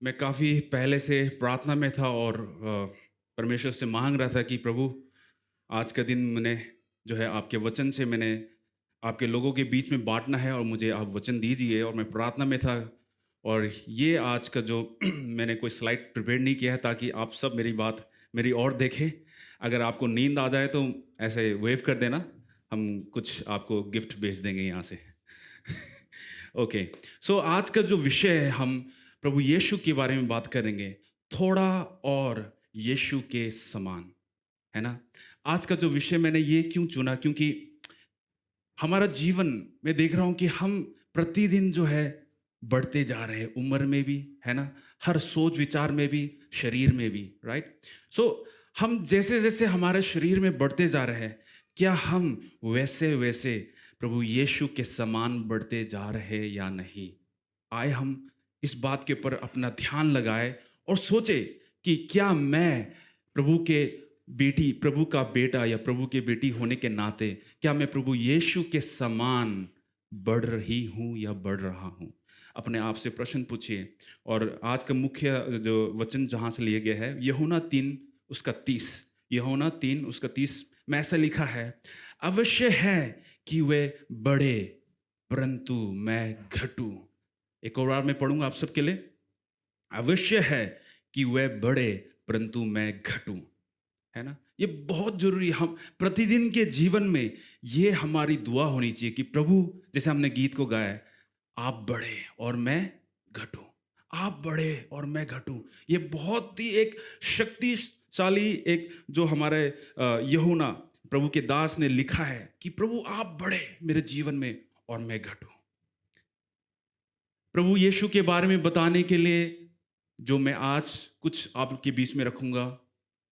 मैं काफ़ी पहले से प्रार्थना में था और परमेश्वर से मांग रहा था कि प्रभु आज का दिन मैंने जो है आपके वचन से मैंने आपके लोगों के बीच में बांटना है और मुझे आप वचन दीजिए। और मैं प्रार्थना में था और ये आज का जो मैंने कोई स्लाइड प्रिपेयर नहीं किया है ताकि आप सब मेरी बात मेरी और देखें। अगर आपको नींद आ जाए तो ऐसे वेव कर देना, हम कुछ आपको गिफ्ट भेज देंगे यहाँ से। ओके, सो आज का जो विषय है, हम प्रभु यीशु के बारे में बात करेंगे, थोड़ा और यीशु के समान, है ना। आज का जो विषय मैंने ये क्यों चुना, क्योंकि हमारा जीवन में देख रहा हूं कि हम प्रतिदिन जो है बढ़ते जा रहे हैं, उम्र में भी, है ना, हर सोच विचार में भी, शरीर में भी, राइट। सो हम जैसे जैसे हमारे शरीर में बढ़ते जा रहे हैं, क्या हम वैसे वैसे प्रभु यीशु के समान बढ़ते जा रहे हैं या नहीं। आए हम इस बात के ऊपर अपना ध्यान लगाए और सोचे कि क्या मैं प्रभु के प्रभु का बेटा या प्रभु की बेटी होने के नाते क्या मैं प्रभु यीशु के समान बढ़ रही हूं या बढ़ रहा हूं। अपने आप से प्रश्न पूछिए। और आज का मुख्य जो वचन जहां से लिया गया है, यूहन्ना 3:30। यूहन्ना 3:30 में ऐसा लिखा है, अवश्य है कि वे बढ़े परंतु मैं घटूं। एक और बार मैं पढ़ूंगा आप सबके लिए। अवश्य है कि वह बढ़े परंतु मैं घटूं, है ना। ये बहुत जरूरी है। हम प्रतिदिन के जीवन में ये हमारी दुआ होनी चाहिए कि प्रभु, जैसे हमने गीत को गाया है, आप बढ़े और मैं घटूं, आप बढ़े और मैं घटूं। ये बहुत ही एक शक्तिशाली एक जो हमारे यूहन्ना प्रभु के दास ने लिखा है कि प्रभु आप बढ़े मेरे जीवन में और मैं घटूं। प्रभु यीशु के बारे में बताने के लिए जो मैं आज कुछ आपके बीच में रखूंगा,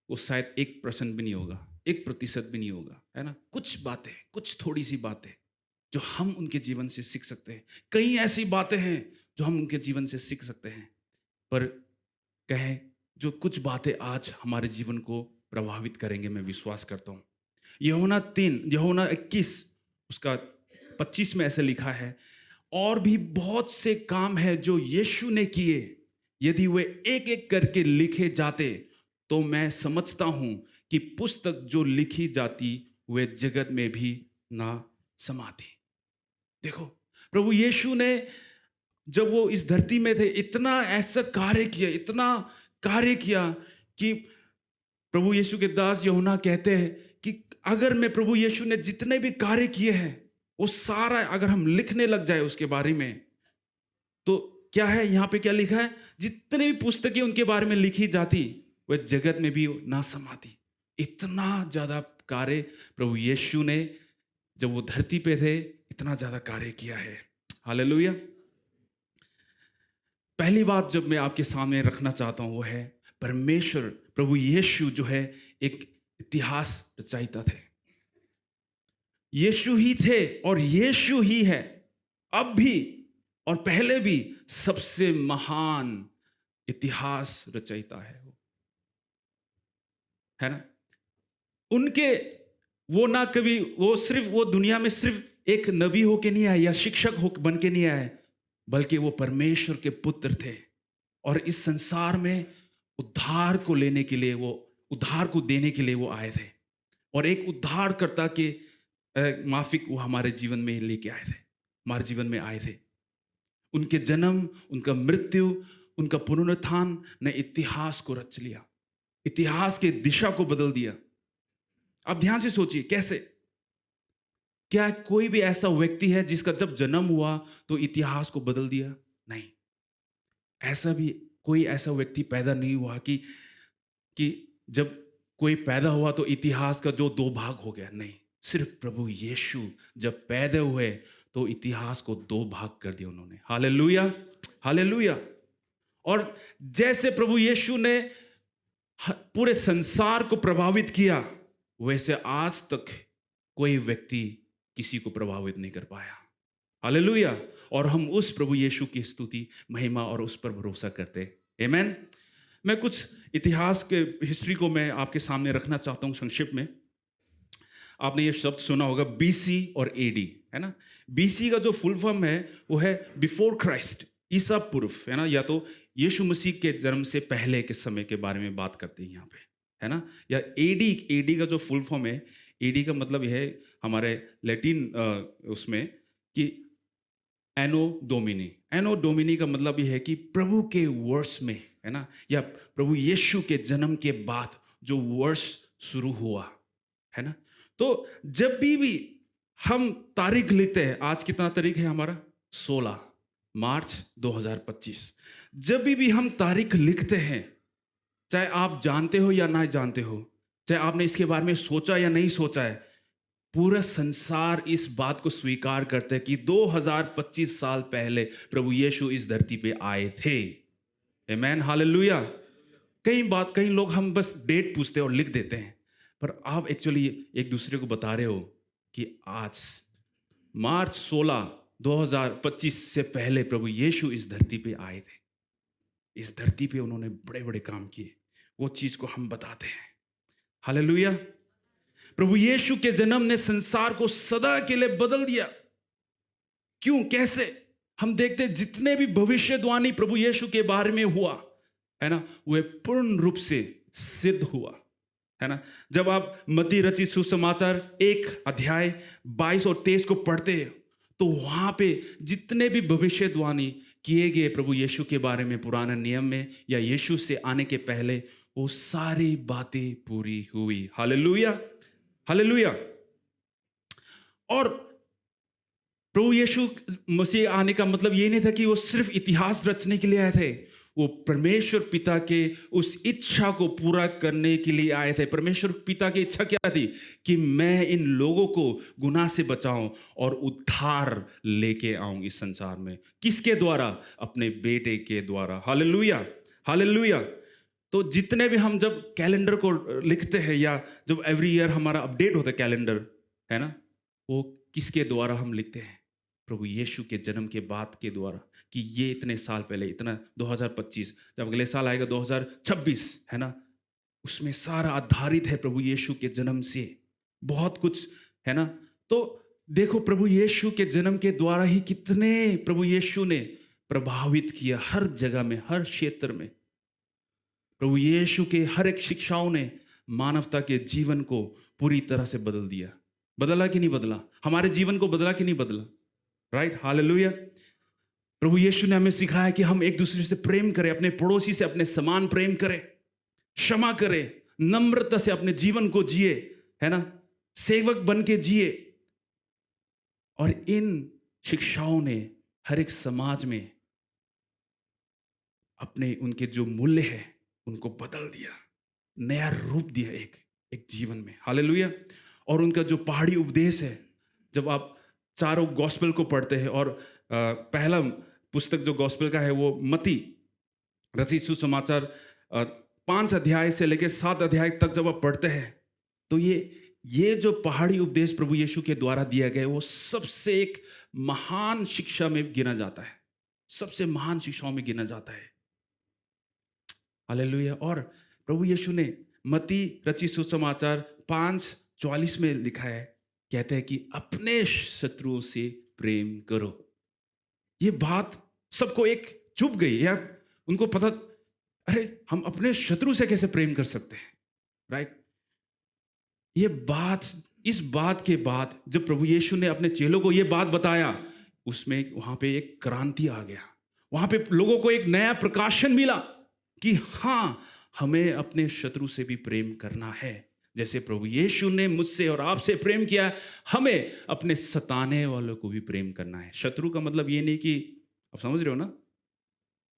वो शायद 1% भी नहीं होगा, 1% भी नहीं होगा, है ना। कुछ बातें, कुछ थोड़ी सी बातें जो हम उनके जीवन से सीख सकते हैं। कई ऐसी बातें हैं जो हम उनके जीवन से सीख सकते हैं, पर कहें जो कुछ बातें आज हमारे जीवन को प्रभावित करेंगे, मैं विश्वास करता हूँ। यूहन्ना 21 उसका 25 में ऐसे लिखा है, और भी बहुत से काम है जो यीशु ने किए, यदि वे एक एक करके लिखे जाते तो मैं समझता हूं कि पुस्तक जो लिखी जाती वे जगत में भी ना समाती। देखो, प्रभु यीशु ने जब वो इस धरती में थे, इतना ऐसा कार्य किया, इतना कार्य किया कि प्रभु यीशु के दास यूहन्ना कहते हैं कि अगर मैं प्रभु यीशु ने जितने भी कार्य किए हैं वो सारा अगर हम लिखने लग जाए उसके बारे में, तो क्या है यहाँ पे क्या लिखा है, जितने भी पुस्तकें उनके बारे में लिखी जाती वह जगत में भी ना समाती। इतना ज्यादा कार्य प्रभु यीशु ने जब वो धरती पे थे, इतना ज्यादा कार्य किया है। हालेलुया। पहली बात जब मैं आपके सामने रखना चाहता हूं वो है, परमेश्वर प्रभु यीशु जो है एक इतिहास रचयिता थे। यीशु ही थे और यीशु ही है अब भी और पहले भी सबसे महान इतिहास रचयिता है वो, है ना। उनके वो ना कभी वो सिर्फ वो दुनिया में सिर्फ एक नबी होके नहीं आए या शिक्षक हो बन के नहीं आए, बल्कि वो परमेश्वर के पुत्र थे और इस संसार में उद्धार को लेने के लिए, वो उद्धार को देने के लिए वो आए थे। और एक उद्धारकर्ता के माफिक वो हमारे जीवन में लेके आए थे, हमारे जीवन में आए थे। उनके जन्म, उनका मृत्यु, उनका पुनरुत्थान ने इतिहास को रच लिया, इतिहास की दिशा को बदल दिया। अब ध्यान से सोचिए कैसे। क्या कोई भी ऐसा व्यक्ति है जिसका जब जन्म हुआ तो इतिहास को बदल दिया? नहीं, ऐसा भी कोई ऐसा व्यक्ति पैदा नहीं हुआ कि जब कोई पैदा हुआ तो इतिहास का जो दो भाग हो गया। नहीं, सिर्फ प्रभु यीशु जब पैदा हुए तो इतिहास को दो भाग कर दिया उन्होंने। Hallelujah, hallelujah. और जैसे प्रभु यीशु ने पूरे संसार को प्रभावित किया, वैसे आज तक कोई व्यक्ति किसी को प्रभावित नहीं कर पाया। हालेलुया। और हम उस प्रभु यीशु की स्तुति, महिमा और उस पर भरोसा करते हैं। आमीन। मैं कुछ इतिहास के हिस्ट्री को मैं आपके सामने रखना चाहता हूं संक्षिप्त में। आपने ये शब्द सुना होगा बीसी और एडी, है ना। बीसी का जो फुल फॉर्म है वो है बिफोर क्राइस्ट, ईसा पूर्व, है ना, या तो यीशु मसीह के जन्म से पहले के समय के बारे में बात करते हैं यहाँ पे, है ना, या एडी। एडी का जो फुल फॉर्म है, एडी का मतलब यह है हमारे लैटिन उसमें कि एनो डोमिनी। एनो डोमिनी का मतलब यह है कि प्रभु के वर्ष में, है ना, या प्रभु यीशु के जन्म के बाद जो वर्ष शुरू हुआ, है ना। तो जब भी हम तारीख लिखते हैं, आज कितना तारीख है हमारा, 16 मार्च 2025। जब भी हम तारीख लिखते हैं, चाहे आप जानते हो या ना जानते हो, चाहे आपने इसके बारे में सोचा या नहीं सोचा है, पूरा संसार इस बात को स्वीकार करते हैं कि 2025 साल पहले प्रभु यीशु इस धरती पे आए थे। आमेन, हालेलुया। कई लोग हम बस डेट पूछते हैं और लिख देते हैं, पर आप एक्चुअली एक दूसरे को बता रहे हो कि आज मार्च 16 2025 से पहले प्रभु यीशु इस धरती पे आए थे। इस धरती पे उन्होंने बड़े बड़े काम किए, वो चीज को हम बताते हैं। हालेलुया। प्रभु यीशु के जन्म ने संसार को सदा के लिए बदल दिया। क्यों, कैसे? हम देखते जितने भी भविष्यवाणी प्रभु यीशु के बारे में हुआ, है ना, वह पूर्ण रूप से सिद्ध हुआ, है ना। जब आप मत्ती रचित सुसमाचार 1 अध्याय 22 और 23 को पढ़ते हैं, तो वहां पे जितने भी भविष्यवाणी किए गए प्रभु यीशु के बारे में पुराने नियम में या यीशु से आने के पहले, वो सारी बातें पूरी हुई। Hallelujah, hallelujah. और प्रभु यीशु मसीह आने का मतलब ये नहीं था कि वो सिर्फ इतिहास रचने के लिए आए थे, वो परमेश्वर पिता के उस इच्छा को पूरा करने के लिए आए थे। परमेश्वर पिता की इच्छा क्या थी? कि मैं इन लोगों को गुनाह से बचाऊं और उद्धार लेके आऊं इस संसार में। किसके द्वारा? अपने बेटे के द्वारा। Hallelujah, hallelujah. तो जितने भी हम जब कैलेंडर को लिखते हैं या जब एवरी ईयर हमारा अपडेट होता है कैलेंडर, है ना, वो किसके द्वारा हम लिखते हैं? प्रभु यीशु के जन्म के बाद के द्वारा, कि ये इतने साल पहले, इतना 2025, जब अगले साल आएगा 2026, है ना, उसमें सारा आधारित है प्रभु यीशु के जन्म से, बहुत कुछ, है ना। तो देखो प्रभु यीशु के जन्म के द्वारा ही कितने प्रभु यीशु ने प्रभावित किया हर जगह में, हर क्षेत्र में। प्रभु यीशु के हर एक शिक्षाओं ने मानवता के जीवन को पूरी तरह से बदल दिया। बदला कि नहीं बदला? हमारे जीवन को बदला कि नहीं बदला? Right, hallelujah. प्रभु यीशु ने हमें सिखाया कि हम एक दूसरे से प्रेम करें, अपने पड़ोसी से अपने समान प्रेम करें, क्षमा करें, नम्रता से अपने जीवन को जिए, है ना, सेवक बन के जिए। और इन शिक्षाओं ने हर एक समाज में अपने उनके जो मूल्य है उनको बदल दिया, नया रूप दिया एक जीवन में। हालेलुया। और उनका जो पहाड़ी उपदेश है, जब आप चारों गॉस्पेल को पढ़ते हैं, और पहला पुस्तक जो गॉस्पेल का है वो मत्ती रचित सुसमाचार 5 अध्याय से लेकर 7 अध्याय तक जब आप पढ़ते हैं, तो ये जो पहाड़ी उपदेश प्रभु यीशु के द्वारा दिया गया, वो सबसे एक महान शिक्षा में गिना जाता है, सबसे महान शिक्षाओं में गिना जाता है। हालेलुया। और प्रभु यीशु ने मत्ती रचित सुसमाचार 5:44 में लिखा है, कहते हैं कि अपने शत्रुओं से प्रेम करो। ये बात सबको एक चुभ गई, या उनको पता, अरे हम अपने शत्रु से कैसे प्रेम कर सकते हैं? राइट। ये बात, इस बात के बाद जब प्रभु यीशु ने अपने चेलों को ये बात बताया, उसमें वहां पे एक क्रांति आ गया, वहां पे लोगों को एक नया प्रकाशन मिला कि हाँ, हमें अपने शत्रु से भी प्रेम करना है। जैसे प्रभु यीशु ने मुझसे और आपसे प्रेम किया, हमें अपने सताने वालों को भी प्रेम करना है। शत्रु का मतलब ये नहीं कि, आप समझ रहे हो ना,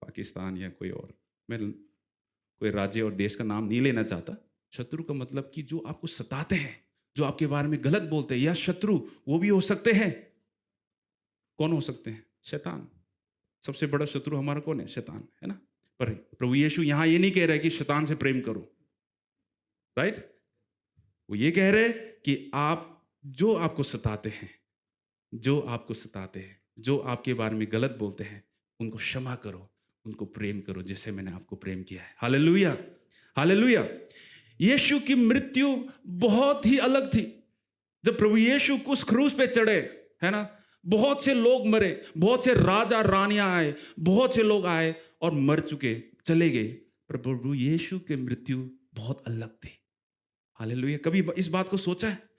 पाकिस्तान या कोई और, मैं कोई राज्य और देश का नाम नहीं लेना चाहता। शत्रु का मतलब कि जो आपको सताते हैं, जो आपके बारे में गलत बोलते हैं, या शत्रु वो भी हो सकते हैं। कौन हो सकते हैं? शैतान। सबसे बड़ा शत्रु हमारा कौन है? शैतान, है ना। पर प्रभु यीशु यहां ये नहीं कह रहा है कि शैतान से प्रेम करो, राइट। वो ये कह रहे कि आप जो आपको सताते हैं, जो आपको सताते हैं, जो आपके बारे में गलत बोलते हैं, उनको क्षमा करो, उनको प्रेम करो जैसे मैंने आपको प्रेम किया है। Hallelujah, hallelujah. यीशु की मृत्यु बहुत ही अलग थी। जब प्रभु यीशु उस क्रूस पे चढ़े, है ना, बहुत से लोग मरे, बहुत से राजा रानियां आए, बहुत से लोग आए और मर चुके, चले गए, पर प्रभु यीशु की मृत्यु बहुत अलग थी। हालेलुया। कभी इस बात को सोचा है?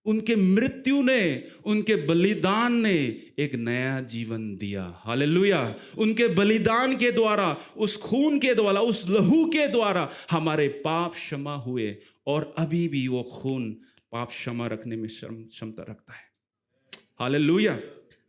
उनके मृत्यु ने, उनके बलिदान ने एक नया जीवन दिया। हालेलुया। उनके बलिदान के द्वारा, उस खून के द्वारा, उस लहू के द्वारा हमारे पाप क्षमा हुए, और अभी भी वो खून पाप क्षमा रखने में क्षमता रखता है। Hallelujah,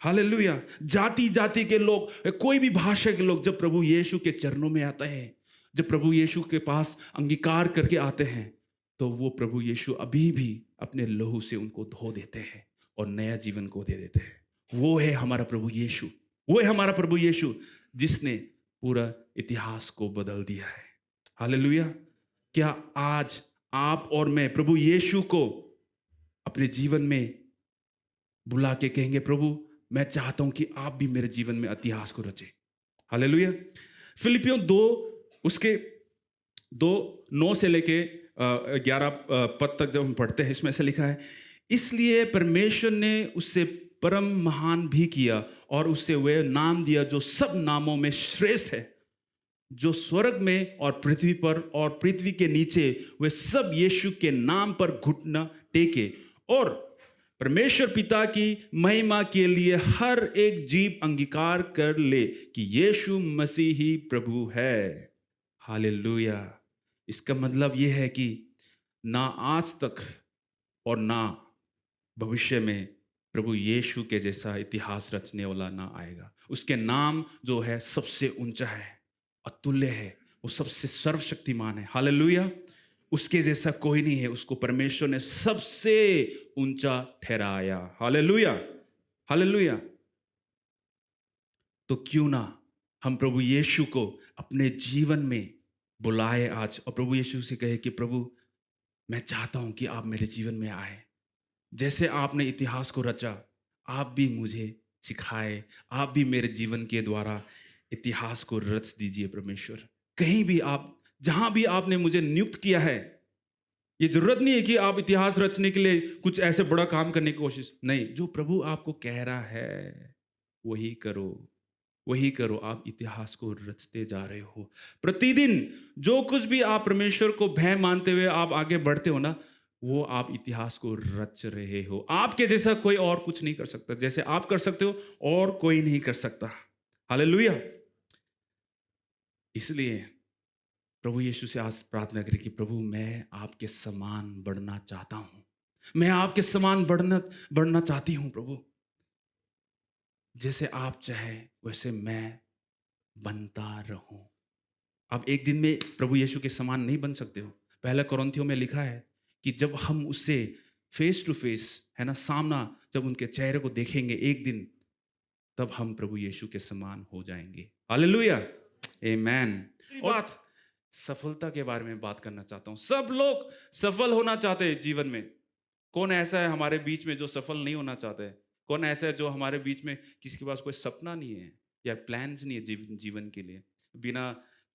hallelujah. जाति जाति के लोग, कोई भी भाषा के लोग जब प्रभु यीशु के चरणों में आते हैं, जब प्रभु यीशु के पास अंगीकार करके आते हैं, तो वो प्रभु यीशु अभी भी अपने लहू से उनको धो देते हैं और नया जीवन को दे देते हैं। वो है हमारा प्रभु यीशु, वो है हमारा प्रभु यीशु जिसने पूरा इतिहास को बदल दिया है। हालेलुया। क्या आज आप और मैं प्रभु यीशु को अपने जीवन में बुला के कहेंगे, प्रभु मैं चाहता हूं कि आप भी मेरे जीवन में इतिहास को रचे? हालेलुया। फिलिपियों 2 उसके 2:9 से लेके 11 पद तक जब हम पढ़ते हैं, इसमें ऐसा लिखा है, इसलिए परमेश्वर ने उससे परम महान भी किया और उससे वह नाम दिया जो सब नामों में श्रेष्ठ है, जो स्वर्ग में और पृथ्वी पर और पृथ्वी के नीचे, वे सब यीशु के नाम पर घुटना टेके और परमेश्वर पिता की महिमा के लिए हर एक जीव अंगीकार कर ले कि यीशु मसीह ही प्रभु है। हालेलुया। इसका मतलब यह है कि ना आज तक और ना भविष्य में प्रभु यीशु के जैसा इतिहास रचने वाला ना आएगा। उसके नाम जो है सबसे ऊंचा है, अतुल्य है, वो सबसे सर्वशक्तिमान है। हालेलुया। उसके जैसा कोई नहीं है, उसको परमेश्वर ने सबसे ऊंचा ठहराया। Hallelujah, hallelujah. तो क्यों ना हम प्रभु यीशु को अपने जीवन में बुलाए आज, और प्रभु यीशु से कहे कि प्रभु मैं चाहता हूं कि आप मेरे जीवन में आए, जैसे आपने इतिहास को रचा, आप भी मुझे सिखाए, आप भी मेरे जीवन के द्वारा इतिहास को रच दीजिए। परमेश्वर, कहीं भी आप, जहां भी आपने मुझे नियुक्त किया है, ये जरूरत नहीं है कि आप इतिहास रचने के लिए कुछ ऐसे बड़ा काम करने की कोशिश नहीं, जो प्रभु आपको कह रहा है वही करो, वही करो। आप इतिहास को रचते जा रहे हो प्रतिदिन। जो कुछ भी आप परमेश्वर को भय मानते हुए आप आगे बढ़ते हो ना, वो आप इतिहास को रच रहे हो। आपके जैसा कोई और कुछ नहीं कर सकता, जैसे आप कर सकते हो और कोई नहीं कर सकता। हालेलुया। इसलिए प्रभु यीशु से आज प्रार्थना करें कि प्रभु मैं आपके समान बढ़ना चाहता हूं, मैं आपके समान बढ़ना चाहती हूं। प्रभु जैसे आप चाहे वैसे मैं बनता रहूं। आप एक दिन में प्रभु यीशु के समान नहीं बन सकते हो। पहला कोरिन्थियों में लिखा है कि जब हम उससे फेस टू फेस, है ना, सामना, जब उनके चेहरे को देखेंगे एक दिन, तब हम प्रभु यीशु के समान हो जाएंगे। हालेलुया, आमेन। बात सफलता के बारे में बात करना चाहता हूं। सब लोग सफल होना चाहते हैं जीवन में। कौन ऐसा है हमारे बीच में जो सफल नहीं होना चाहते है? कौन ऐसा है जो हमारे बीच में किसी के पास कोई सपना नहीं है या प्लान्स नहीं है जीवन के लिए, बिना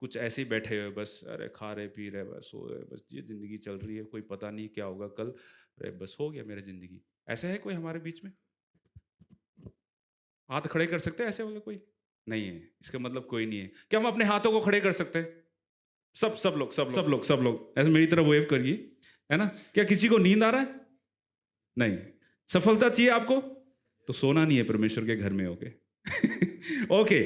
कुछ ऐसे ही बैठे हुए, बस अरे खा रहे पी रहे, बस सो रहे, बस ये जिंदगी चल रही है, कोई पता नहीं क्या होगा कल, अरे बस हो गया मेरी जिंदगी। ऐसा है कोई हमारे बीच में? हाथ खड़े कर सकते हैं ऐसे वाले? कोई नहीं है। इसका मतलब कोई नहीं है। क्या हम अपने हाथों को खड़े कर सकते हैं? सब लोग ऐसे मेरी तरफ वेव करिए, है ना। क्या किसी को नींद आ रहा है? नहीं। सफलता चाहिए आपको तो सोना नहीं है परमेश्वर के घर में। ओके।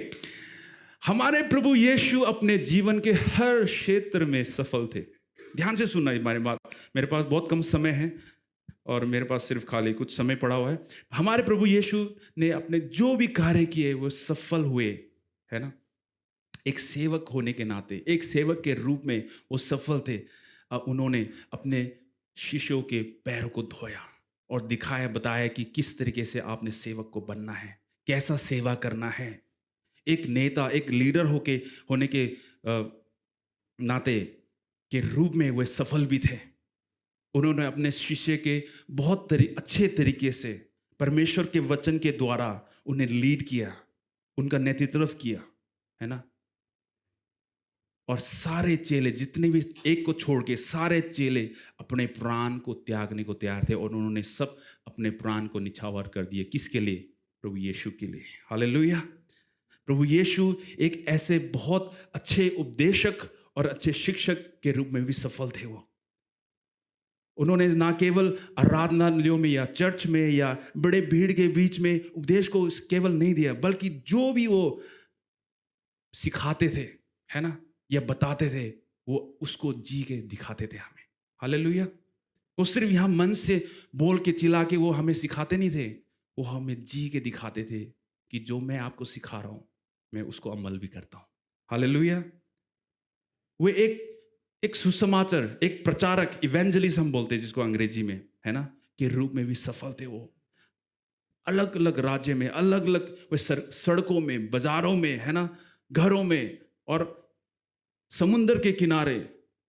हमारे प्रभु यीशु अपने जीवन के हर क्षेत्र में सफल थे। ध्यान से सुनना हमारी बात। मेरे पास बहुत कम समय है और मेरे पास सिर्फ खाली कुछ समय पड़ा हुआ है। हमारे प्रभु यीशु ने अपने जो भी कार्य किए वो सफल हुए, है ना। एक सेवक होने के नाते, एक सेवक के रूप में वो सफल थे। उन्होंने अपने शिष्यों के पैरों को धोया और दिखाया, बताया कि किस तरीके से आपने सेवक को बनना है, कैसा सेवा करना है। एक नेता, एक लीडर होने के नाते के रूप में वे सफल भी थे। उन्होंने अपने शिष्य के बहुत अच्छे तरीके से परमेश्वर के वचन के द्वारा उन्हें लीड किया, उनका नेतृत्व किया, है ना। और सारे चेले, जितने भी, एक को छोड़ के सारे चेले अपने प्राण को त्यागने को तैयार थे, और उन्होंने सब अपने प्राण को निछावर कर दिए। किसके लिए? प्रभु यीशु के लिए। हालेलुया। प्रभु यीशु एक ऐसे बहुत अच्छे उपदेशक और अच्छे शिक्षक के रूप में भी सफल थे। वो उन्होंने ना केवल आराधनालयों में या चर्च में या बड़े भीड़ के बीच में उपदेश को केवल नहीं दिया, बल्कि जो भी वो सिखाते थे, है ना, या बताते थे, वो उसको जी के दिखाते थे हमें। हालेलुया। वो सिर्फ यहाँ मन से बोल के चिल्ला के वो हमें सिखाते नहीं थे, वो हमें जी के दिखाते थे कि जो मैं आपको सिखा रहा हूं मैं उसको अमल भी करता हूं। हालेलुया। वो एक सुसमाचार, एक प्रचारक, इवेंजलिस्ट हम बोलते हैं जिसको अंग्रेजी में, है ना, के रूप में भी सफल थे। वो अलग अलग राज्य में, अलग अलग सड़कों में, बाजारों में, है ना, घरों में और समुंदर के किनारे,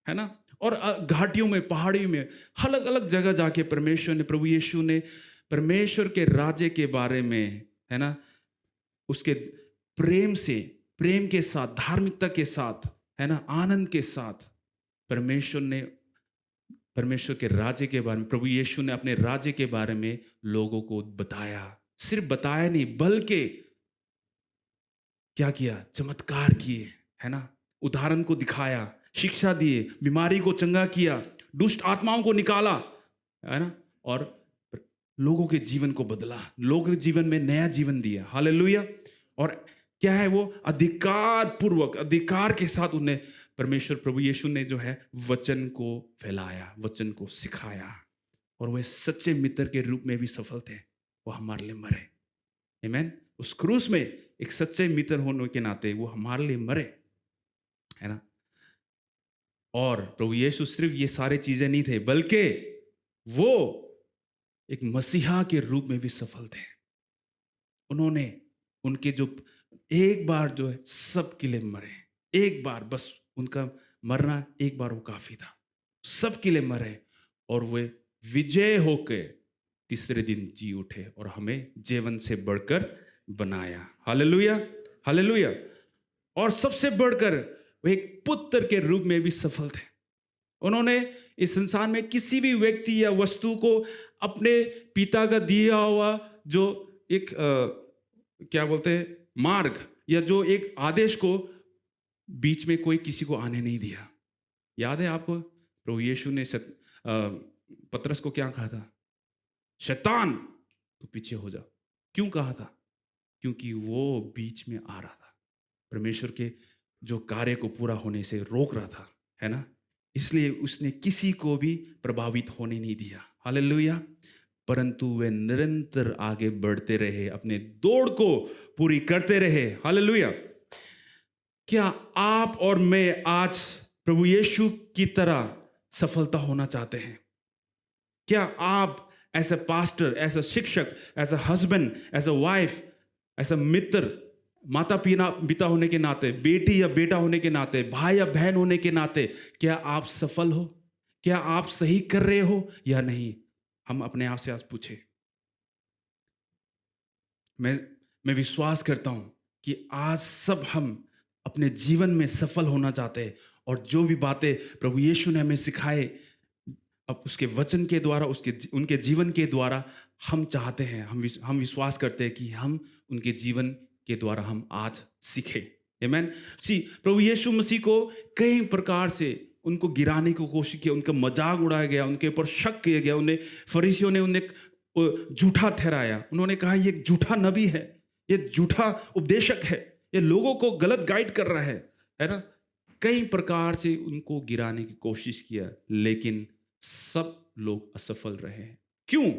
है ना, और घाटियों में, पहाड़ियों में, अलग अलग जगह जाके परमेश्वर ने, प्रभु यीशु ने परमेश्वर के राज्य के बारे में, है ना, उसके प्रेम से, प्रेम के साथ, धार्मिकता के साथ, है ना, आनंद के साथ परमेश्वर के राज्य के बारे में, प्रभु यीशु ने अपने राज्य के बारे में लोगों को बताया। सिर्फ बताया नहीं, बल्कि क्या किया? चमत्कार किए, है ना, उदाहरण को दिखाया, शिक्षा दिए, बीमारी को चंगा किया, दुष्ट आत्माओं को निकाला, है ना, और लोगों के जीवन को बदला, लोगों के जीवन में नया जीवन दिया। हालेलुया। और क्या है वो? अधिकार पूर्वक, अधिकार के साथ उन्हें परमेश्वर, प्रभु यीशु ने जो है वचन को फैलाया, वचन को सिखाया, और वह सच्चे मित्र के रूप में भी सफल थे। वो हमारे लिए मरे। आमीन। उस क्रूस में एक सच्चे मित्र होने के नाते वो हमारे लिए मरे, है ना। और प्रभु यीशु सिर्फ ये सारी चीजें नहीं थे, बल्कि वो एक मसीहा के रूप में भी सफल थे। उन्होंने उनके जो एक बार जो है सबके लिए मरे, एक बार बस उनका मरना एक बार वो काफी था, सबके लिए मरे, और वे विजय होकर तीसरे दिन जी उठे और हमें जीवन से बढ़कर बनाया। Hallelujah, hallelujah. और सबसे बढ़कर वे एक पुत्र के रूप में भी सफल थे। उन्होंने इस संसार में किसी भी व्यक्ति या वस्तु को अपने पिता का दिया हुआ जो एक क्या बोलते हैं, मार्ग या जो एक आदेश को बीच में कोई किसी को आने नहीं दिया। याद है आपको प्रभु यीशु ने पतरस को क्या कहा था? शैतान तू पीछे हो जा। क्यों कहा था? क्योंकि वो बीच में आ रहा था, परमेश्वर के जो कार्य को पूरा होने से रोक रहा था, है ना। इसलिए उसने किसी को भी प्रभावित होने नहीं दिया। हालेलुया। परंतु वे निरंतर आगे बढ़ते रहे, अपने दौड़ को पूरी करते रहे। हालेलुया। क्या आप और मैं आज प्रभु यीशु की तरह सफलता होना चाहते हैं? क्या आप as a pastor, as a शिक्षक, as a husband, as a wife, as a मित्र, माता पिता होने के नाते, बेटी या बेटा होने के नाते, भाई या बहन होने के नाते, क्या आप सफल हो? क्या आप सही कर रहे हो या नहीं? हम अपने आप से आज पूछे। मैं विश्वास करता हूं कि आज सब हम अपने जीवन में सफल होना चाहते हैं, और जो भी बातें प्रभु यीशु ने हमें सिखाए, अब उसके वचन के द्वारा, उनके जीवन के द्वारा हम चाहते हैं, हम विश्वास करते हैं कि हम उनके जीवन के द्वारा हम आज सीखे। आमीन। प्रभु यीशु मसीह को कई प्रकार से उनको गिराने की कोशिश की, उनका मजाक उड़ाया गया, उनके ऊपर शक किया गया, उन्हें फरीसियों ने उन्हें झूठा ठहराया। उन्होंने कहा ये झूठा नबी है, ये झूठा उपदेशक है, ये लोगों को गलत गाइड कर रहा है ना। कई प्रकार से उनको गिराने की कोशिश किया, लेकिन सब लोग असफल रहे। क्यों?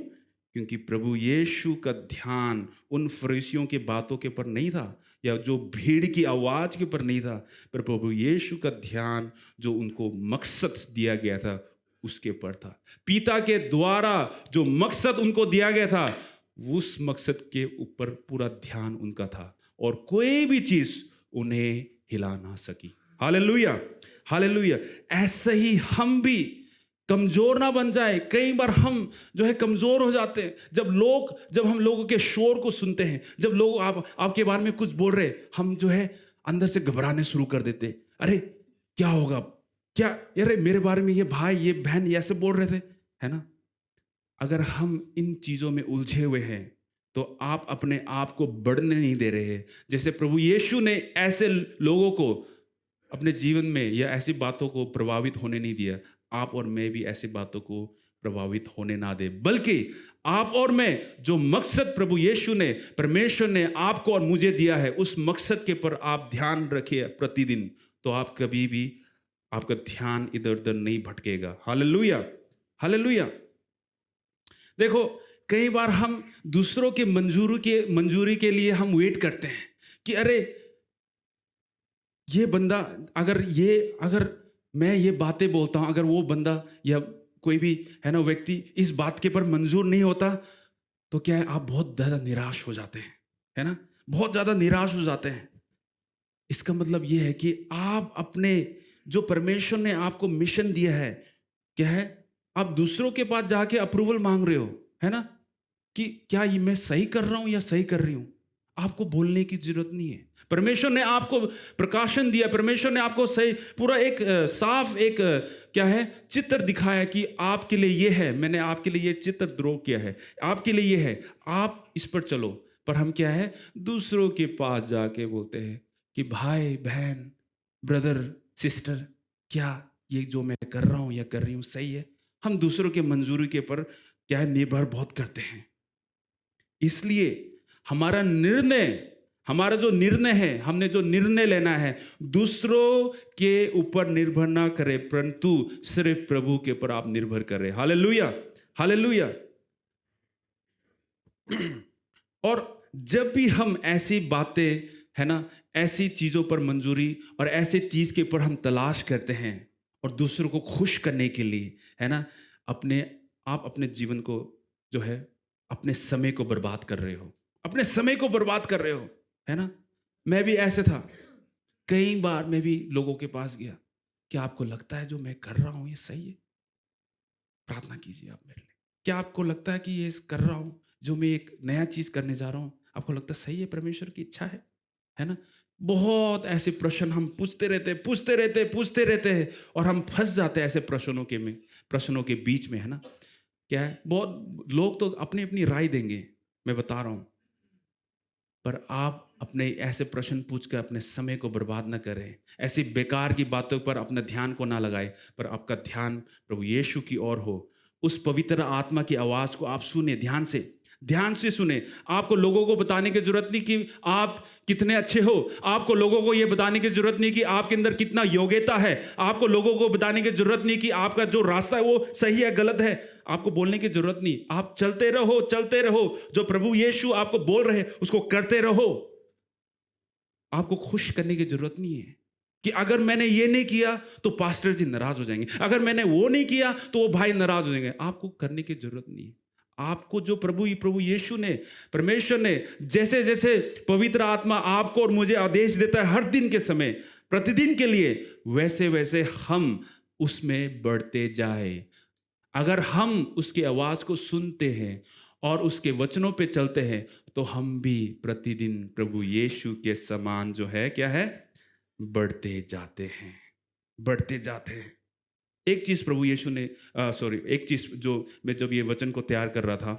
क्योंकि प्रभु यीशु का ध्यान उन फरीसियों की बातों के ऊपर नहीं था, या जो भीड़ की आवाज के ऊपर नहीं था, पर प्रभु यीशु का ध्यान जो उनको मकसद दिया गया था उसके ऊपर था। पिता के द्वारा जो मकसद उनको दिया गया था, उस मकसद के ऊपर पूरा ध्यान उनका था, और कोई भी चीज उन्हें हिला ना सकी। Hallelujah, hallelujah. ऐसे ही हम भी कमजोर ना बन जाए। कई बार हम जो है कमजोर हो जाते हैं जब हम लोगों के शोर को सुनते हैं, जब लोग आपके बारे में कुछ बोल रहे, हम जो है अंदर से घबराने शुरू कर देते। अरे क्या होगा, क्या, अरे मेरे बारे में ये भाई ये बहन ये ऐसे बोल रहे थे, है ना। अगर हम इन चीजों में उलझे हुए हैं तो आप अपने आप को बढ़ने नहीं दे रहे हैं। जैसे प्रभु यीशु ने ऐसे लोगों को अपने जीवन में या ऐसी बातों को प्रभावित होने नहीं दिया, आप और मैं भी ऐसी बातों को प्रभावित होने ना दे, बल्कि आप और मैं जो मकसद प्रभु यीशु ने, परमेश्वर ने आपको और मुझे दिया है, उस मकसद के पर आप ध्यान रखिए प्रतिदिन, तो आप कभी भी आपका ध्यान इधर उधर नहीं भटकेगा। Hallelujah, hallelujah. देखो, कई बार हम दूसरों के मंजूरी के लिए हम वेट करते हैं कि अरे ये बंदा, अगर मैं ये बातें बोलता हूं, अगर वो बंदा या कोई भी है ना व्यक्ति इस बात के पर मंजूर नहीं होता, तो क्या है, आप बहुत ज्यादा निराश हो जाते हैं, है ना, बहुत ज्यादा निराश हो जाते हैं। इसका मतलब ये है कि आप अपने जो परमेश्वर ने आपको मिशन दिया है, क्या है, आप दूसरों के पास जाके अप्रूवल मांग रहे हो, है ना, कि क्या ये मैं सही कर रहा हूं या सही कर रही हूं। आपको बोलने की जरूरत नहीं है। परमेश्वर ने आपको प्रकाशन दिया, परमेश्वर ने आपको सही पूरा एक साफ एक क्या है चित्र दिखाया कि आपके लिए ये है, मैंने आपके लिए ये चित्र ड्रॉ किया है, आपके लिए ये है, आप इस पर चलो। पर हम क्या है, दूसरों के पास जाके बोलते हैं कि भाई बहन, ब्रदर सिस्टर, क्या ये जो मैं कर रहा हूं या कर रही हूं सही है। हम दूसरों के मंजूरी के पर क्या है, निर्भर बहुत करते हैं। इसलिए हमारा जो निर्णय है, हमने जो निर्णय लेना है, दूसरों के ऊपर निर्भर ना करे, परंतु सिर्फ प्रभु के ऊपर आप निर्भर करें। Hallelujah, hallelujah. और जब भी हम ऐसी बातें, है ना, ऐसी चीजों पर मंजूरी और ऐसी चीज के ऊपर हम तलाश करते हैं और दूसरों को खुश करने के लिए, है ना, आप अपने जीवन को जो है, अपने समय को बर्बाद कर रहे हो, अपने समय को बर्बाद कर रहे हो, है ना। मैं भी ऐसे था, कई बार मैं भी लोगों के पास गया, क्या आपको लगता है जो मैं कर रहा हूं ये सही है? प्रार्थना कीजिए आप मेरे लिए। क्या आपको लगता है कि ये कर रहा हूं, जो मैं एक नया चीज करने जा रहा हूं, आपको लगता है सही है, परमेश्वर की इच्छा है ना। बहुत ऐसे प्रश्न हम पूछते रहते हैं और हम फंस जाते हैं ऐसे प्रश्नों के बीच में, है ना। क्या है, बहुत लोग तो अपनी अपनी राय देंगे, मैं बता रहा हूं, पर आप अपने ऐसे प्रश्न पूछ कर अपने समय को बर्बाद ना करें, ऐसी बेकार की बातों पर अपना ध्यान को ना लगाए, पर आपका ध्यान प्रभु यीशु की ओर हो। उस पवित्र आत्मा की आवाज को आप सुने, ध्यान से सुने। आपको लोगों को बताने की जरूरत नहीं कि आप कितने अच्छे हो, आपको लोगों को यह बताने की जरूरत नहीं कि आपके अंदर कितना योग्यता है, आपको लोगों को बताने की जरूरत नहीं कि आपका जो रास्ता है वो सही है गलत है, आपको बोलने की जरूरत नहीं। आप चलते रहो, जो प्रभु यीशु आपको बोल रहे हैं उसको करते रहो। आपको खुश करने की जरूरत नहीं है कि अगर मैंने ये नहीं किया तो पास्टर जी नाराज हो जाएंगे, अगर मैंने वो नहीं किया तो वो भाई नाराज हो जाएंगे। आपको करने की जरूरत नहीं है। आपको जो प्रभु यीशु ने, परमेश्वर ने जैसे जैसे पवित्र आत्मा आपको और मुझे आदेश देता है हर दिन के समय, प्रतिदिन के लिए, वैसे वैसे हम उसमें बढ़ते जाए। अगर हम उसकी आवाज को सुनते हैं और उसके वचनों पे चलते हैं, तो हम भी प्रतिदिन प्रभु यीशु के समान जो है, क्या है, बढ़ते जाते हैं। एक चीज प्रभु यीशु ने एक चीज जो मैं जब ये वचन को तैयार कर रहा था,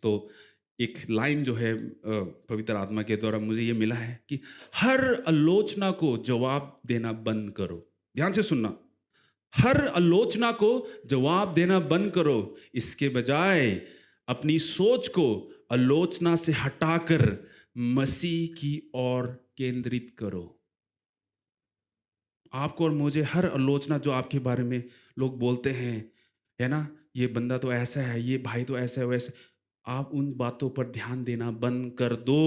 तो एक लाइन जो है पवित्र आत्मा के द्वारा मुझे ये मिला है कि हर आलोचना को जवाब देना बंद करो। ध्यान से सुनना, हर आलोचना को जवाब देना बंद करो, इसके बजाय अपनी सोच को आलोचना से हटाकर मसीह की ओर केंद्रित करो। आपको और मुझे हर आलोचना जो आपके बारे में लोग बोलते हैं, है ना, ये बंदा तो ऐसा है, ये भाई तो ऐसा है वैसा, आप उन बातों पर ध्यान देना बंद कर दो।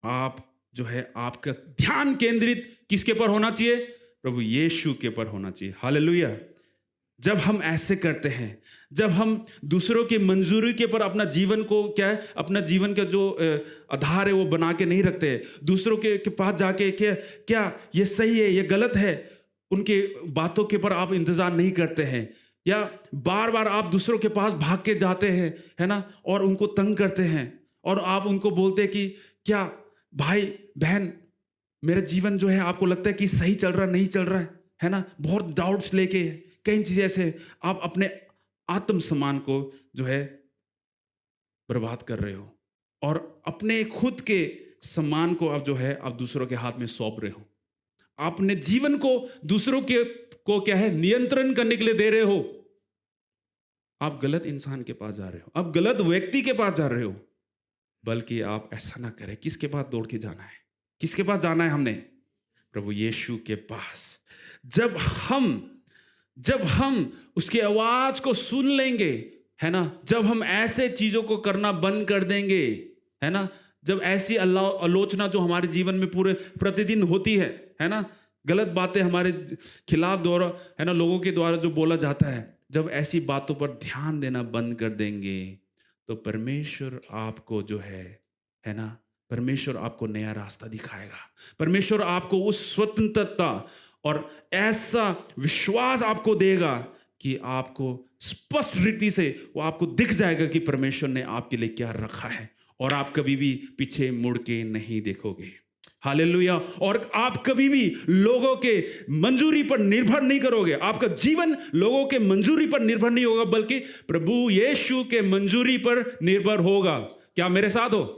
आप जो है, आपका ध्यान केंद्रित किसके पर होना चाहिए? प्रभु यीशु के पर होना चाहिए। हालेलुया। जब हम ऐसे करते हैं, जब हम दूसरों की मंजूरी के पर अपना जीवन को, क्या है, अपना जीवन का जो आधार है वो बना के नहीं रखते, दूसरों के पास जाके क्या ये सही है ये गलत है, उनके बातों के पर आप इंतजार नहीं करते हैं, या बार बार आप दूसरों के पास भाग के जाते हैं, है ना, और उनको तंग करते हैं, और आप उनको बोलते हैं कि क्या भाई बहन, मेरा जीवन जो है आपको लगता है कि सही चल रहा नहीं चल रहा है ना, बहुत डाउट्स लेके कई चीजें से आप अपने आत्म सम्मान को जो है बर्बाद कर रहे हो। और अपने खुद के सम्मान को आप जो है आप दूसरों के हाथ में सौंप रहे हो। आप अपने जीवन को दूसरों के को क्या है नियंत्रण करने के लिए दे रहे हो। आप गलत इंसान के पास जा रहे हो, आप गलत व्यक्ति के पास जा रहे हो। बल्कि आप ऐसा ना करें। किसके पास दौड़ के जाना है? किसके पास जाना है हमने? प्रभु यीशु के पास। जब हम उसकी आवाज को सुन लेंगे, है ना, जब हम ऐसे चीजों को करना बंद कर देंगे, है ना, जब ऐसी आलोचना जो हमारे जीवन में पूरे प्रतिदिन होती है ना, गलत बातें हमारे खिलाफ द्वारा, है ना, लोगों के द्वारा जो बोला जाता है, जब ऐसी बातों पर ध्यान देना बंद कर देंगे तो परमेश्वर आपको जो है ना, परमेश्वर आपको नया रास्ता दिखाएगा। परमेश्वर आपको उस स्वतंत्रता और ऐसा विश्वास आपको देगा कि आपको स्पष्ट रीति से वो आपको दिख जाएगा कि परमेश्वर ने आपके लिए क्या रखा है, और आप कभी भी पीछे मुड़ के नहीं देखोगे। हालेलुया। और आप कभी भी लोगों के मंजूरी पर निर्भर नहीं करोगे। आपका जीवन लोगों के मंजूरी पर निर्भर नहीं होगा, बल्कि प्रभु यीशु के मंजूरी पर निर्भर होगा। क्या मेरे साथ हो?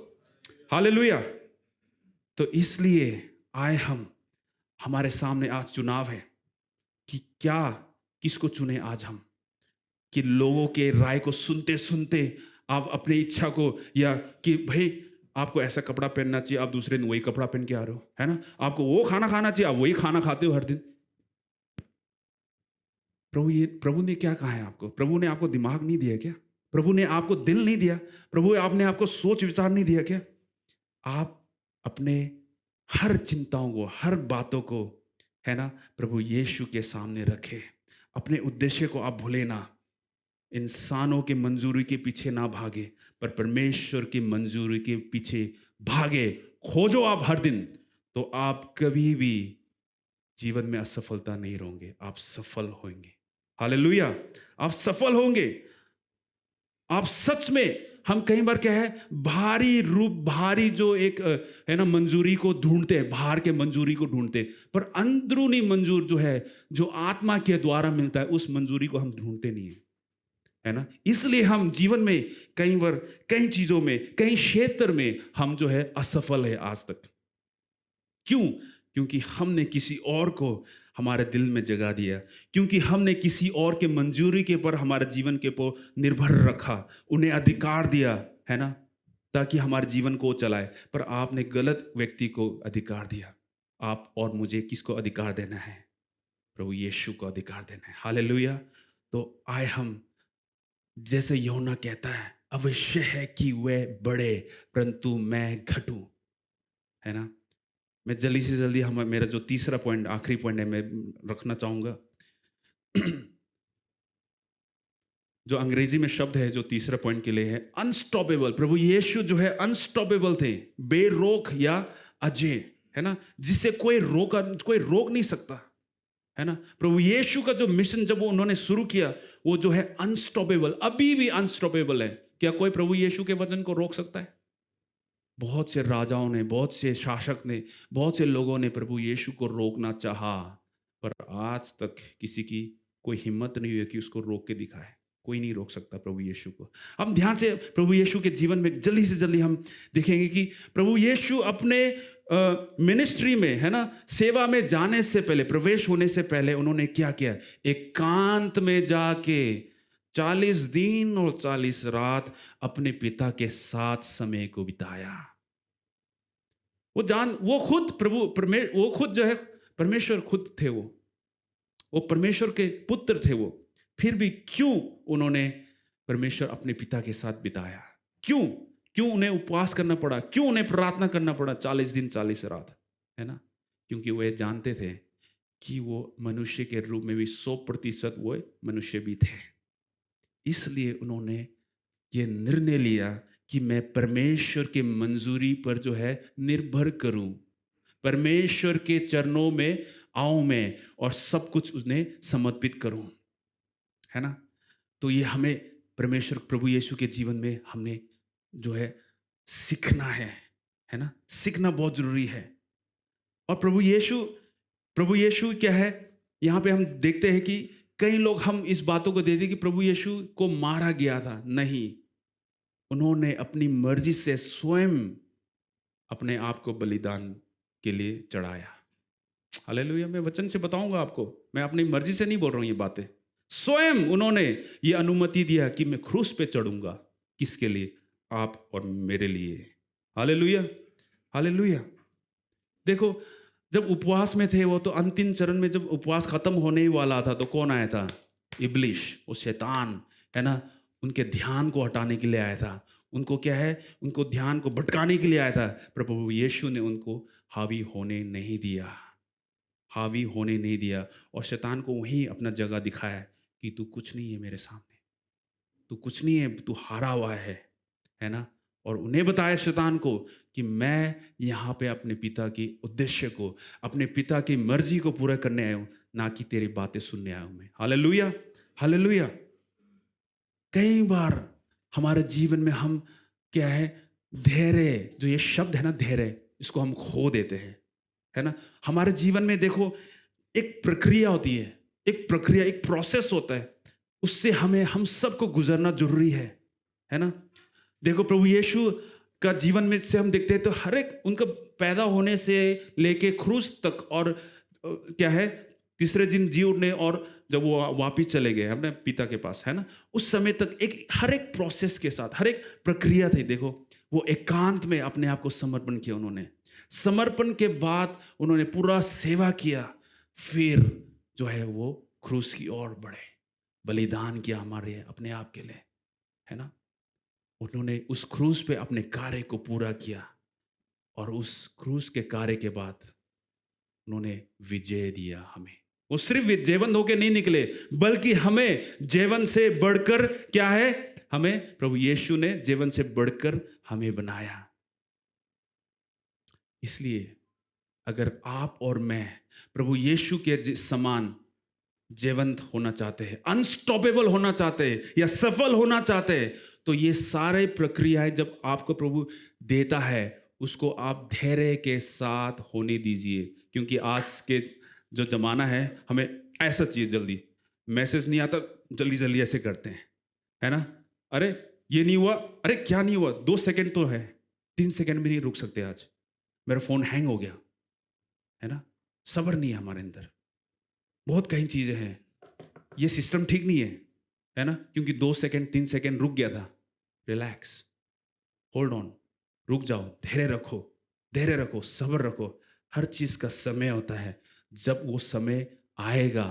हालेलुया। तो इसलिए आए हमारे सामने आज चुनाव है कि क्या किसको चुने आज हम, कि लोगों के राय को सुनते सुनते आप अपनी इच्छा को, या कि भाई आपको ऐसा कपड़ा पहनना चाहिए, आप दूसरे दिन वही कपड़ा पहन के आ रहे हो, है ना, आपको वो खाना खाना चाहिए, आप वही खाना खाते हो हर दिन। प्रभु ने क्या कहा है आपको? प्रभु ने आपको दिमाग नहीं दिया क्या? प्रभु ने आपको दिल नहीं दिया? प्रभु आपने आपको सोच विचार नहीं दिया क्या? आप अपने हर चिंताओं को, हर बातों को, है ना, प्रभु यीशु के सामने रखे। अपने उद्देश्य को आप भूले ना। इंसानों के मंजूरी के पीछे ना भागे, पर परमेश्वर की मंजूरी के पीछे भागे। खोजो आप हर दिन, तो आप कभी भी जीवन में असफलता नहीं रहोगे, आप सफल होंगे। हालेलुया। आप सफल होंगे। आप सच में, हम कई बार क्या है, भारी जो एक है ना मंजूरी को ढूंढते हैं, बाहर के मंजूरी को ढूंढते हैं, पर अंदरूनी मंजूर जो है, जो आत्मा के द्वारा मिलता है, उस मंजूरी को हम ढूंढते नहीं है ना। इसलिए हम जीवन में कई बार, कई चीजों में, कई क्षेत्र में हम जो है असफल है आज तक। क्यों? क्योंकि हमने किसी और को हमारे दिल में जगह दिया, क्योंकि हमने किसी और के मंजूरी के पर हमारे जीवन के पर निर्भर रखा, उन्हें अधिकार दिया, है ना, ताकि हमारे जीवन को चलाए। पर आपने गलत व्यक्ति को अधिकार दिया। आप और मुझे किसको अधिकार देना है? प्रभु यीशु को अधिकार देना है। हालेलुया। तो आए हम, जैसे यूहन्ना कहता है, अवश्य है कि वह बढ़े परंतु मैं घटूं, है ना। मैं जल्दी से जल्दी मेरा जो तीसरा पॉइंट, आखिरी पॉइंट है, मैं रखना चाहूंगा। जो अंग्रेजी में शब्द है जो तीसरा पॉइंट के लिए है, अनस्टॉपेबल। प्रभु यीशु जो है अनस्टॉपेबल थे, बेरोक या अजय, है ना, जिसे कोई रोक नहीं सकता, है ना। प्रभु यीशु का जो मिशन जब उन्होंने शुरू किया, वो जो है अनस्टॉपेबल, अभी भी अनस्टॉपेबल है। क्या कोई प्रभु यीशु के वचन को रोक सकता है? बहुत से राजाओं ने, बहुत से शासक ने, बहुत से लोगों ने प्रभु यीशु को रोकना चाहा, पर आज तक किसी की कोई हिम्मत नहीं हुई कि उसको रोक के दिखाए। कोई नहीं रोक सकता प्रभु यीशु को। हम ध्यान से प्रभु यीशु के जीवन में जल्दी से जल्दी हम देखेंगे कि प्रभु यीशु अपने मिनिस्ट्री में, है ना, सेवा में जाने से पहले, प्रवेश होने से पहले उन्होंने क्या किया? एकांत में जाके 40 दिन और 40 रात अपने पिता के साथ समय को बिताया। वो खुद जो है परमेश्वर खुद थे। वो परमेश्वर के पुत्र थे। वो फिर भी क्यों उन्होंने परमेश्वर अपने पिता के साथ बिताया? क्यों उन्हें उपवास करना पड़ा? क्यों उन्हें प्रार्थना करना पड़ा 40 दिन 40 रात, है ना? क्योंकि वे जानते थे कि वो मनुष्य के रूप में भी 100% वो मनुष्य भी थे। इसलिए उन्होंने ये निर्णय लिया कि मैं परमेश्वर के मंजूरी पर जो है निर्भर करूं, परमेश्वर के चरणों में आऊं मैं, और सब कुछ उन्हें समर्पित करूं, है ना। तो ये हमें परमेश्वर प्रभु यीशु के जीवन में हमने जो है सीखना है ना। सीखना बहुत जरूरी है। और प्रभु यीशु क्या है, यहां पे हम देखते हैं कि कई लोग हम इस बातों को देते हैं कि प्रभु यीशु को मारा गया था। नहीं, उन्होंने अपनी मर्जी से स्वयं अपने आप को बलिदान के लिए चढ़ाया। हालेलुया। मैं वचन से बताऊंगा आपको, मैं अपनी मर्जी से नहीं बोल रहा हूं ये बातें। स्वयं उन्होंने ये अनुमति दिया कि मैं क्रूस पे चढ़ूंगा। किसके लिए? आप और मेरे लिए। Hallelujah, hallelujah. देखो, जब उपवास में थे वो, तो अंतिम चरण में जब उपवास खत्म होने ही वाला था, तो कौन आया था? इब्लिश, वो शैतान है ना, उनके ध्यान को हटाने के लिए आया था। उनको क्या है, उनको ध्यान को भटकाने के लिए आया था। पर प्रभु यीशु ने उनको हावी होने नहीं दिया, हावी होने नहीं दिया। और शैतान को वहीं अपना जगह दिखाया कि तू कुछ नहीं है मेरे सामने, तू कुछ नहीं है, तू हारा हुआ है ना। और उन्हें बताया शैतान को कि मैं यहाँ पे अपने पिता के उद्देश्य को, अपने पिता की मर्जी को पूरा करने आया हूँ, ना कि तेरी बातें सुनने आया हूँ मैं। Hallelujah, hallelujah. कई बार हमारे जीवन में हम क्या है, धैर्य, जो ये शब्द है ना धैर्य, इसको हम खो देते हैं, है ना। हमारे जीवन में देखो, एक प्रक्रिया होती है, एक प्रक्रिया, एक प्रोसेस होता है, उससे हम सबको गुजरना जरूरी है ना। देखो, प्रभु यीशु का जीवन में से हम देखते हैं तो हर एक उनका पैदा होने से लेके क्रूस तक, और क्या है, तीसरे दिन जी उठने, और जब वो वापिस चले गए अपने पिता के पास, है ना, उस समय तक हर एक प्रोसेस के साथ, हर एक प्रक्रिया थी। देखो, वो एकांत में अपने आप को समर्पण किया उन्होंने। समर्पण के बाद उन्होंने पूरा सेवा किया, फिर जो है वो क्रूस की ओर बढ़े, बलिदान किया हमारे अपने आप के लिए, है ना। उन्होंने उस क्रूस पे अपने कार्य को पूरा किया, और उस क्रूस के कार्य के बाद उन्होंने विजय दिया हमें। वो सिर्फ जयवंत होके नहीं निकले, बल्कि हमें जीवन से बढ़कर क्या है, हमें प्रभु यीशु ने जीवन से बढ़कर हमें बनाया। इसलिए अगर आप और मैं प्रभु यीशु के समान जीवंत होना चाहते हैं, अनस्टॉपेबल होना चाहते हैं, या सफल होना चाहते हैं, तो ये सारे प्रक्रियाएं जब आपको प्रभु देता है, उसको आप धैर्य के साथ होने दीजिए। क्योंकि आज के जो जमाना है, हमें ऐसा चाहिए, जल्दी मैसेज नहीं आता, जल्दी जल्दी ऐसे करते हैं, है ना। अरे ये नहीं हुआ, अरे क्या नहीं हुआ, 2 सेकंड तो है, 3 सेकंड भी नहीं रुक सकते। आज मेरा फोन हैंग हो गया, है ना। सब्र नहीं है हमारे अंदर, बहुत कई चीजें हैं, ये सिस्टम ठीक नहीं है ना, क्योंकि 2 सेकंड 3 सेकंड रुक गया था। रिलैक्स, होल्ड ऑन, रुक जाओ, धैर्य रखो, धैर्य रखो, सब्र रखो। हर चीज का समय होता है, जब वो समय आएगा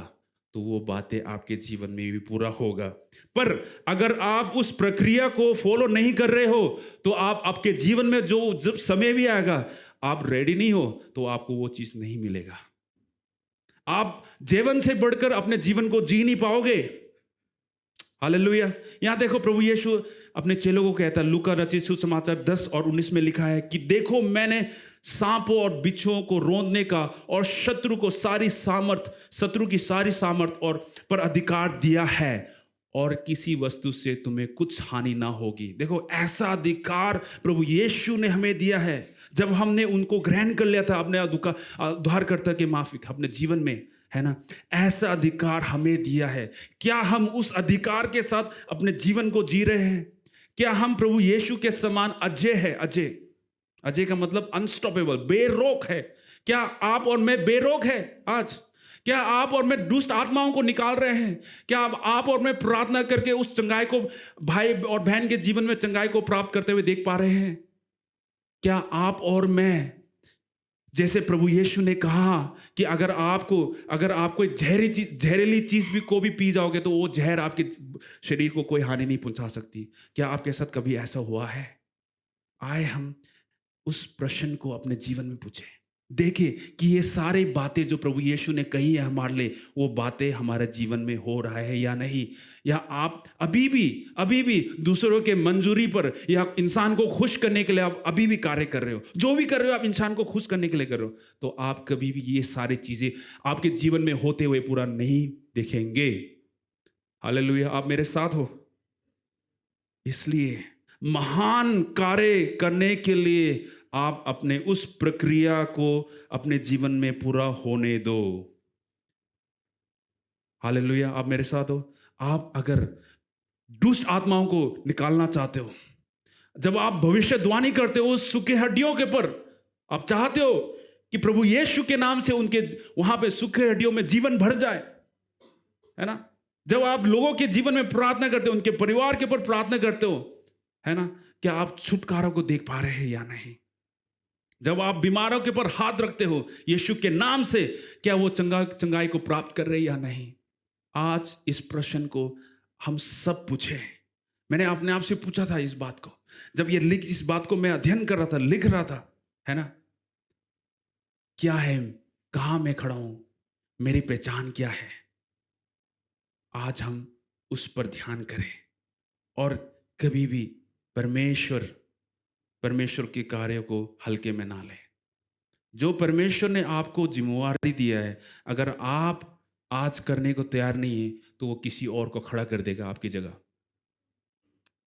तो वो बातें आपके जीवन में भी पूरा होगा। पर अगर आप उस प्रक्रिया को फॉलो नहीं कर रहे हो, तो आप आपके जीवन में जो जब समय भी आएगा, आप रेडी नहीं हो, तो आपको वो चीज नहीं मिलेगा। आप जीवन से बढ़कर अपने जीवन को जी नहीं पाओगे। हालेलुया। यहां देखो, प्रभु यीशु अपने चेलों को कहता है, लूका रचित सुसमाचार 10 और 19 में लिखा है कि देखो, मैंने सांपों और बिच्छुओं को रौंदने का और शत्रु की सारी सामर्थ और पर अधिकार दिया है, और किसी वस्तु से तुम्हें कुछ हानि ना होगी। देखो, ऐसा अधिकार प्रभु यीशु ने हमें दिया है, जब हमने उनको ग्रहण कर लिया था अपने उद्धारकर्ता के माफिक अपने जीवन में, है ना। ऐसा अधिकार हमें दिया है। क्या हम उस अधिकार के साथ अपने जीवन को जी रहे हैं? क्या हम प्रभु यीशु के समान अजय है? अजय, अजय का मतलब अनस्टॉपेबल, बेरोक है। क्या आप और मैं बेरोक है आज? क्या आप और मैं दुष्ट आत्माओं को निकाल रहे हैं? क्या आप और मैं प्रार्थना करके उस चंगाई को, भाई और बहन के जीवन में चंगाई को प्राप्त करते हुए देख पा रहे हैं? क्या आप और मैं, जैसे प्रभु यीशु ने कहा कि अगर आप कोई जहरीली चीज भी को भी पी जाओगे, तो वो जहर आपके शरीर को कोई हानि नहीं पहुंचा सकती। क्या आपके साथ कभी ऐसा हुआ है? आए हम उस प्रश्न को अपने जीवन में पूछे, देखिए कि ये सारी बातें जो प्रभु यीशु ने कही है हमारे लिए, वो बातें हमारे जीवन में हो रहा है या नहीं। या आप अभी भी दूसरों के मंजूरी पर, या इंसान को खुश करने के लिए आप अभी भी कार्य कर रहे हो। जो भी कर रहे हो आप इंसान को खुश करने के लिए कर रहे हो, तो आप कभी भी ये सारी चीजें आपके जीवन में होते हुए पूरा नहीं देखेंगे। हालेलुया, आप मेरे साथ हो। इसलिए महान कार्य करने के लिए आप अपने उस प्रक्रिया को अपने जीवन में पूरा होने दो। हालेलुया, आप मेरे साथ हो। आप अगर दुष्ट आत्माओं को निकालना चाहते हो, जब आप भविष्यवाणी करते हो सूखे हड्डियों के पर, आप चाहते हो कि प्रभु यीशु के नाम से उनके वहां पे सूखे हड्डियों में जीवन भर जाए, है ना। जब आप लोगों के जीवन में प्रार्थना करते हो, उनके परिवार के ऊपर प्रार्थना करते हो, है ना, क्या आप छुटकारा को देख पा रहे हैं या नहीं। जब आप बीमारों के ऊपर हाथ रखते हो यीशु के नाम से, क्या वो चंगाई को प्राप्त कर रहे हैं या नहीं। आज इस प्रश्न को हम सब पूछे। मैंने अपने आप से पूछा था इस बात को, जब इस बात को मैं अध्ययन कर रहा था, लिख रहा था, है ना। क्या है, कहां मैं खड़ा हूं, मेरी पहचान क्या है। आज हम उस पर ध्यान करें और कभी भी परमेश्वर के कार्य को हल्के में ना लें। जो परमेश्वर ने आपको जिम्मेवारी दिया है, अगर आप आज करने को तैयार नहीं है तो वो किसी और को खड़ा कर देगा आपकी जगह।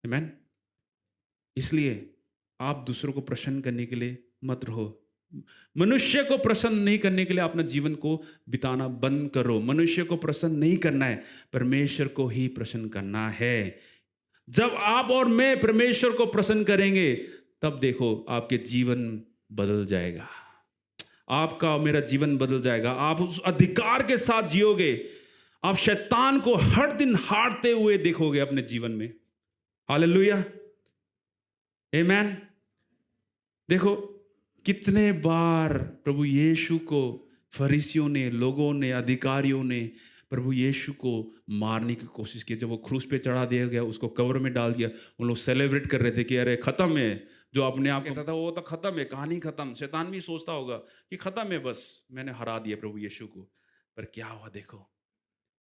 आमीन। इसलिए आप दूसरों को प्रसन्न करने के लिए मत रहो। मनुष्य को प्रसन्न नहीं करने के लिए अपना जीवन को बिताना बंद करो। मनुष्य को प्रसन्न नहीं करना है, परमेश्वर को ही प्रसन्न करना है। जब आप और मैं परमेश्वर को प्रसन्न करेंगे, तब देखो आपके जीवन बदल जाएगा। आपका और मेरा जीवन बदल जाएगा। आप उस अधिकार के साथ जियोगे। आप शैतान को हर दिन हारते हुए देखोगे अपने जीवन में। हालेलुया, आमीन। देखो कितने बार प्रभु यीशु को फरीसियों ने, लोगों ने, अधिकारियों ने प्रभु यीशु को मारने की कोशिश की। जब वो क्रूस पे चढ़ा दिया गया, उसको कब्र में डाल दिया, उन लोग सेलिब्रेट कर रहे थे कि अरे खत्म है। जो अपने आप कहता था वो तो खत्म है, कहानी खत्म। शैतान भी सोचता होगा कि खत्म है, बस मैंने हरा दिया प्रभु यीशु को। पर क्या हुआ, देखो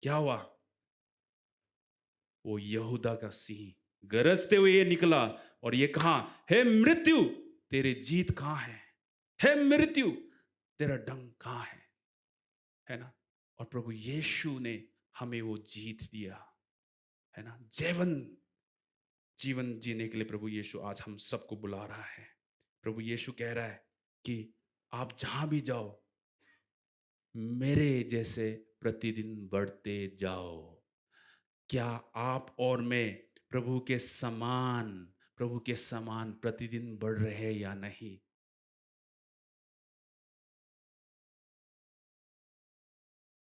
क्या हुआ। वो यहूदा का सिंह गरजते हुए ये निकला और ये कहा, हे मृत्यु तेरे जीत कहां है, हे मृत्यु तेरा डंक कहां है ना। और प्रभु यीशु ने हमें वो जीत दिया, है ना। जीवन जीने के लिए प्रभु यीशु आज हम सबको बुला रहा है। प्रभु यीशु कह रहा है कि आप जहां भी जाओ, मेरे जैसे प्रतिदिन बढ़ते जाओ। क्या आप और मैं प्रभु के समान प्रतिदिन बढ़ रहे हैं या नहीं।